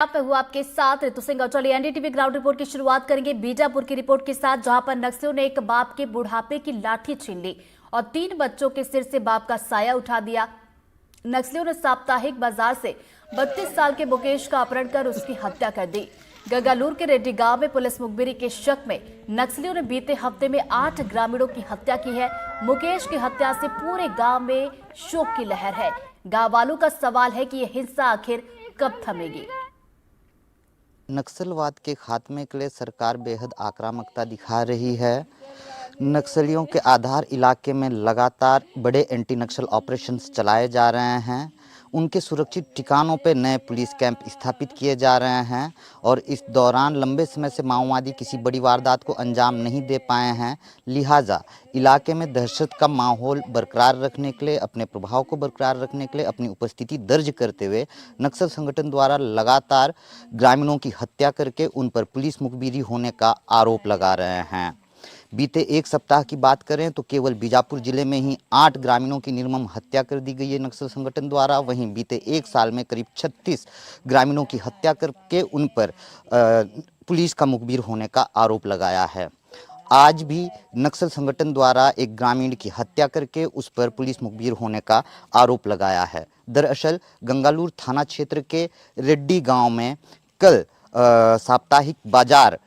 आप मैं हूँ आपके साथ ऋतु सिंह। चलिए एनडीटीवी ग्राउंड रिपोर्ट की शुरुआत करेंगे बीजापुर की रिपोर्ट के साथ, जहां पर नक्सलियों ने एक बाप के बुढ़ापे की लाठी छीन ली और 3 बच्चों के सिर से बाप का साया उठा दिया। नक्सलियों ने साप्ताहिक बाजार से 32 साल के मुकेश का अपहरण कर उसकी हत्या कर दी। गंगालूर के रेड्डी गांव में पुलिस मुखबिरी के शक में नक्सलियों ने बीते हफ्ते में 8 ग्रामीणों की हत्या की है। मुकेश की हत्या से पूरे गांव में शोक की लहर है। गांव वालों का सवाल है कि यह हिंसा आखिर कब थमेगी। नक्सलवाद के खात्मे के लिए सरकार बेहद आक्रामकता दिखा रही है। नक्सलियों के आधार इलाके में लगातार बड़े एंटी नक्सल ऑपरेशंस चलाए जा रहे हैं। उनके सुरक्षित ठिकानों पर नए पुलिस कैंप स्थापित किए जा रहे हैं और इस दौरान लंबे समय से माओवादी किसी बड़ी वारदात को अंजाम नहीं दे पाए हैं। लिहाजा इलाके में दहशत का माहौल बरकरार रखने के लिए, अपने प्रभाव को बरकरार रखने के लिए अपनी उपस्थिति दर्ज करते हुए नक्सल संगठन द्वारा लगातार ग्रामीणों की हत्या करके उन पर पुलिस मुखबिरी होने का आरोप लगा रहे हैं। बीते एक सप्ताह की बात करें तो केवल बीजापुर जिले में ही 8 ग्रामीणों की निर्मम हत्या कर दी गई है नक्सल संगठन द्वारा। वहीं बीते एक साल में करीब 36 ग्रामीणों की हत्या करके उन पर पुलिस का मुखबिर होने का आरोप लगाया है। आज भी नक्सल संगठन द्वारा एक ग्रामीण की हत्या करके उस पर पुलिस मुखबिर होने का आरोप लगाया है। दरअसल गंगालूर थाना क्षेत्र के रेड्डी गांव में कल साप्ताहिक बाजार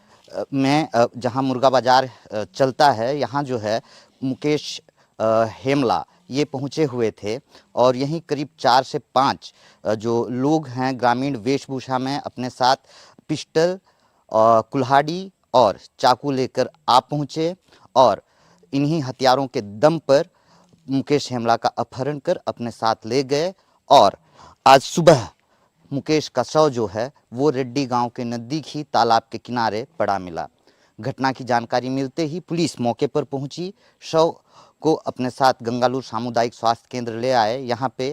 में जहां मुर्गा बाजार चलता है, यहां जो है मुकेश हेमला ये पहुंचे हुए थे और यहीं करीब 4 से 5 जो लोग हैं ग्रामीण वेशभूषा में अपने साथ पिस्टल, कुल्हाड़ी और चाकू लेकर आ पहुंचे और इन्हीं हथियारों के दम पर मुकेश हेमला का अपहरण कर अपने साथ ले गए और आज सुबह मुकेश का शव जो है वो रेड्डी गांव के नज़दीक ही तालाब के किनारे पड़ा मिला। घटना की जानकारी मिलते ही पुलिस मौके पर पहुंची, शव को अपने साथ गंगालूर सामुदायिक स्वास्थ्य केंद्र ले आए। यहां पे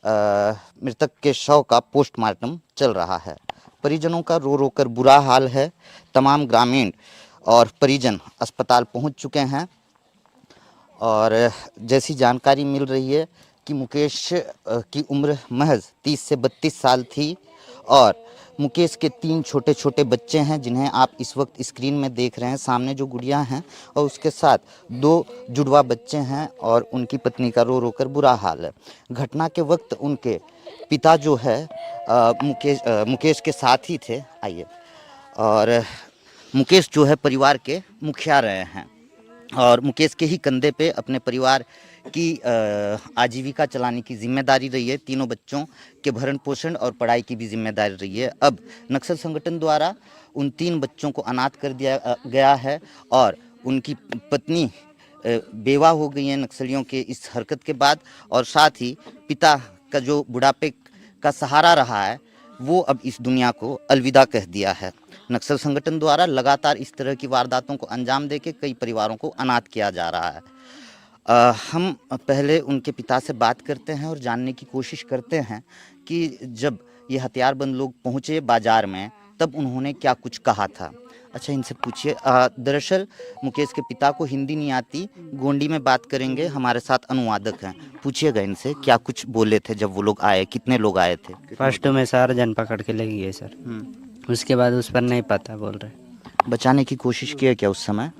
मृतक के शव का पोस्टमार्टम चल रहा है। परिजनों का रो रो कर बुरा हाल है। तमाम ग्रामीण और परिजन अस्पताल पहुंच चुके हैं और जैसी जानकारी मिल रही है कि मुकेश की उम्र महज 30 से 32 साल थी और मुकेश के 3 छोटे छोटे बच्चे हैं जिन्हें आप इस वक्त स्क्रीन में देख रहे हैं, सामने जो गुड़िया हैं, और उसके साथ 2 जुड़वा बच्चे हैं और उनकी पत्नी का रो रो कर बुरा हाल है। घटना के वक्त उनके पिता जो है मुकेश के साथ ही थे। आइए, और मुकेश जो है परिवार के मुखिया रहे हैं और मुकेश के ही कंधे पे अपने परिवार की आजीविका चलाने की जिम्मेदारी रही है। तीनों बच्चों के भरण पोषण और पढ़ाई की भी जिम्मेदारी रही है। अब नक्सल संगठन द्वारा उन 3 बच्चों को अनाथ कर दिया गया है और उनकी पत्नी बेवा हो गई है नक्सलियों के इस हरकत के बाद, और साथ ही पिता का जो बुढ़ापे का सहारा रहा है वो अब इस दुनिया को अलविदा कह दिया है। नक्सल संगठन द्वारा लगातार इस तरह की वारदातों को अंजाम देके कई परिवारों को अनाथ किया जा रहा है। हम पहले उनके पिता से बात करते हैं और जानने की कोशिश करते हैं कि जब ये हथियारबंद लोग पहुंचे बाजार में तब उन्होंने क्या कुछ कहा था। अच्छा, इनसे पूछिए। दरअसल मुकेश के पिता को हिंदी नहीं आती, गोंडी में बात करेंगे। हमारे साथ अनुवादक हैं, पूछिएगा इनसे क्या कुछ बोले थे जब वो लोग आए, कितने लोग आए थे। फर्स्ट में 4 जन पकड़ के ले गए सर। उसके बाद उस पर नहीं पता बोल रहे। बचाने की कोशिश किया क्या उस समय?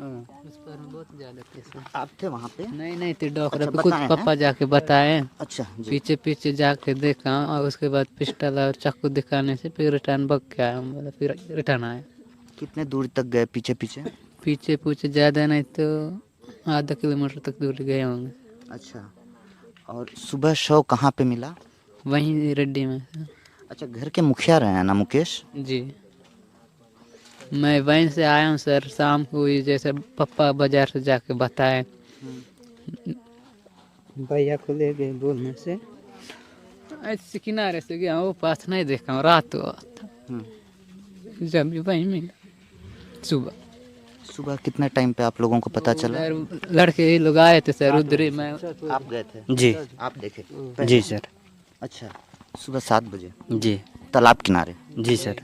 आप थे वहाँ पे? नहीं थे डॉक्टर। अच्छा, कुछ पापा जाके बताए। अच्छा जी। पीछे जाके देखा और उसके बाद पिस्टल और चाकू दिखाने से फिर रिटर्न भाग के आया। मतलब फिर रिटर्न आया। कितने दूर तक गए पीछे पीछे ज़्यादा नहीं तो आधा किलोमीटर तक दूर गए होंगे। अच्छा, और सुबह शव कहाँ पे मिला? वहीं रेड्डी में। अच्छा, घर के मुखिया रहे हैं ना मुकेश जी? मैं वहीं से आया हूँ सर। शाम को जैसे पापा बाजार से जाके बताए, भैया को ले गए बोलने से ऐसे किनारे से गया, वो पास नहीं देखा हूँ। रात हुआ था जब भी वहीं मिला। सुबह कितने टाइम पे आप लोगों को पता चला? लड़के ही लोग आए थे सर उधर ही। मैं आप गए थे? जी, आप देखे? जी सर। अच्छा, सुबह 7 बजे? जी, तालाब किनारे? जी सर।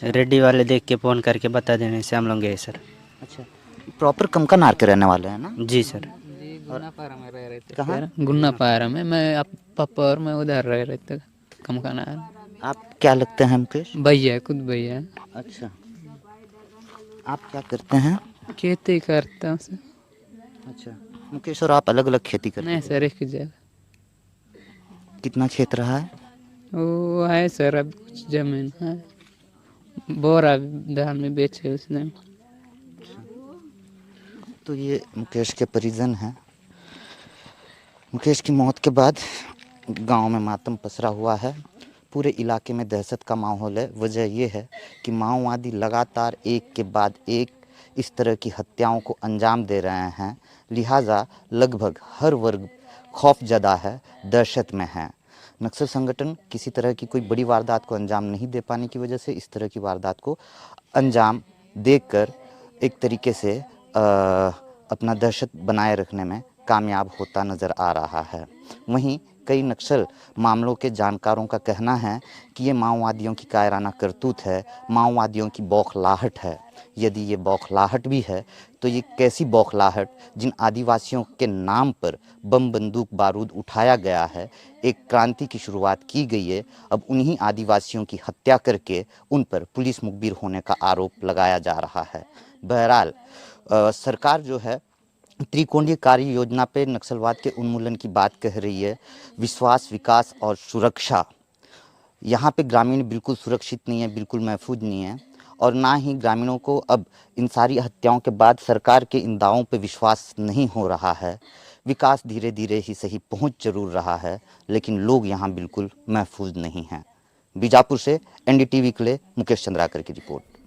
रेड्डी वाले देख के फ़ोन करके बता देने से हम लोग गए सर। अच्छा, प्रॉपर कमकनार के रहने वाले हैं ना? जी सर। गुन्नापारा में रह रहे थे। कहाँ? गुन्नापारा में। मैं पापा और मैं उधर रह रहे थे कमकनार। आप क्या लगते हैं मुकेश? भैया खुद भैया अच्छा, आप क्या करते हैं? खेती करता हूँ सर। अच्छा, मुकेश और आप अलग अलग खेती करते नहीं हैं? सर एक जगह कितना क्षेत्र रहा है? वो है सर, अब कुछ जमीन है, बोरा धान में बेचे उसने। तो ये मुकेश के परिजन हैं। मुकेश की मौत के बाद गांव में मातम पसरा हुआ है, पूरे इलाके में दहशत का माहौल है। वजह ये है कि माओवादी लगातार एक के बाद एक इस तरह की हत्याओं को अंजाम दे रहे हैं, लिहाजा लगभग हर वर्ग खौफजदा है, दहशत में है। नक्सल संगठन किसी तरह की कोई बड़ी वारदात को अंजाम नहीं दे पाने की वजह से इस तरह की वारदात को अंजाम देकर एक तरीके से अपना दहशत बनाए रखने में कामयाब होता नज़र आ रहा है। वहीं कई नक्सल मामलों के जानकारों का कहना है कि ये माओवादियों की कायराना करतूत है, माओवादियों की बौखलाहट है। यदि ये बौखलाहट भी है तो ये कैसी बौखलाहट जिन आदिवासियों के नाम पर बम बंदूक बारूद उठाया गया है, एक क्रांति की शुरुआत की गई है, अब उन्हीं आदिवासियों की हत्या करके उन पर पुलिस मुखबिर होने का आरोप लगाया जा रहा है। बहरहाल सरकार जो है त्रिकोणीय कार्य योजना पे नक्सलवाद के उन्मूलन की बात कह रही है। विश्वास, विकास और सुरक्षा, यहाँ पे ग्रामीण बिल्कुल सुरक्षित नहीं है, बिल्कुल महफूज नहीं है और ना ही ग्रामीणों को अब इन सारी हत्याओं के बाद सरकार के इन दावों पे विश्वास नहीं हो रहा है। विकास धीरे धीरे ही सही पहुँच जरूर रहा है, लेकिन लोग यहाँ बिल्कुल महफूज नहीं हैं। बीजापुर से NDTV के लिए मुकेश चंद्राकर की रिपोर्ट।